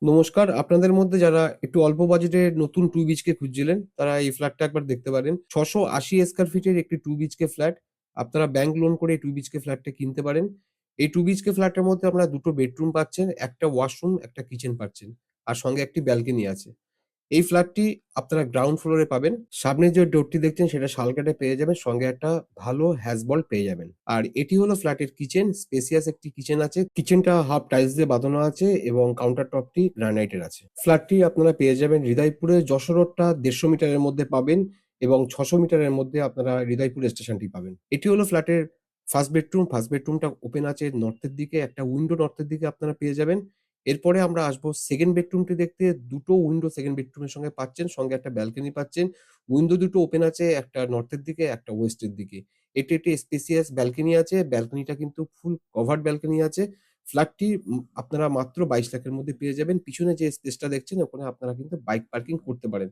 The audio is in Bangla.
নমস্কার। আপনাদের মধ্যে যারা একটু অল্প বাজেটের নতুন 2 BHK খুঁজছিলেন, তারা এই ফ্ল্যাটটা একবার দেখতে পারেন। ৬৮০ স্কয়ার ফিটের একটি 2 BHK ফ্ল্যাট। আপনারা ব্যাংক লোন করে এই 2 BHK ফ্ল্যাটটা কিনতে পারেন। এই 2 BHK ফ্ল্যাটের মধ্যে আপনারা ২ টো বেডরুম পাচ্ছেন, ১ টা ওয়াশরুম, ১ টা কিচেন পাচ্ছেন। আর সঙ্গে একটি ব্যালকনি আছে। এই ফ্ল্যাটটি আপনারা গ্রাউন্ড ফ্লোরে পাবেন। সামনে যে ডোরটি দেখছেন সেটা শালকাঠে পেয়ে যাবেন। সঙ্গে একটা ভালো হ্যাজবল পেয়ে যাবেন। আর এটি হলো ফ্ল্যাটের কিচেন। স্পেসিয়াস একটি কিচেন আছে। কিচেনটা হাফ টাইলস দিয়ে বাঁধানো আছে এবং কাউন্টার টপটি গ্রানাইটের আছে। ফ্ল্যাটটি আপনারা পেয়ে যাবেন হৃদয়পুরে। যশোর রোডটা ১৫০ মিটারের মধ্যে পাবেন এবং ৬০০ মিটারের মধ্যে আপনারা হৃদয়পুর স্টেশনটি পাবেন। এটি হলো ফ্ল্যাটের ফার্স্ট বেডরুম। ফার্স্ট বেডরুমটা ওপেন আছে নর্থের দিকে। একটা উইন্ডো নর্থের দিকে আপনারা পেয়ে যাবেন। এরপরে আমরা আসবো সেকেন্ড বেডরুমটি দেখতে। ২ টো উইন্ডো সেকেন্ড বেডরুমের সঙ্গে পাচ্ছেন। সঙ্গে একটা ব্যালকনি পাচ্ছেন। উইন্ডো ২ টো ওপেন আছে। একটা নর্থের দিকে, একটা ওয়েস্টের দিকে। এটি একটি স্পেসিয়াস ব্যালকনি আছে। ব্যালকনিটা কিন্তু ফুল কভারড ব্যালকনি আছে। ফ্ল্যাটটি আপনারা মাত্র ২২ লাখের মধ্যে পেয়ে যাবেন। পিছনে যে স্পেসটা দেখছেন ওখানে আপনারা কিন্তু বাইক পার্কিং করতে পারেন।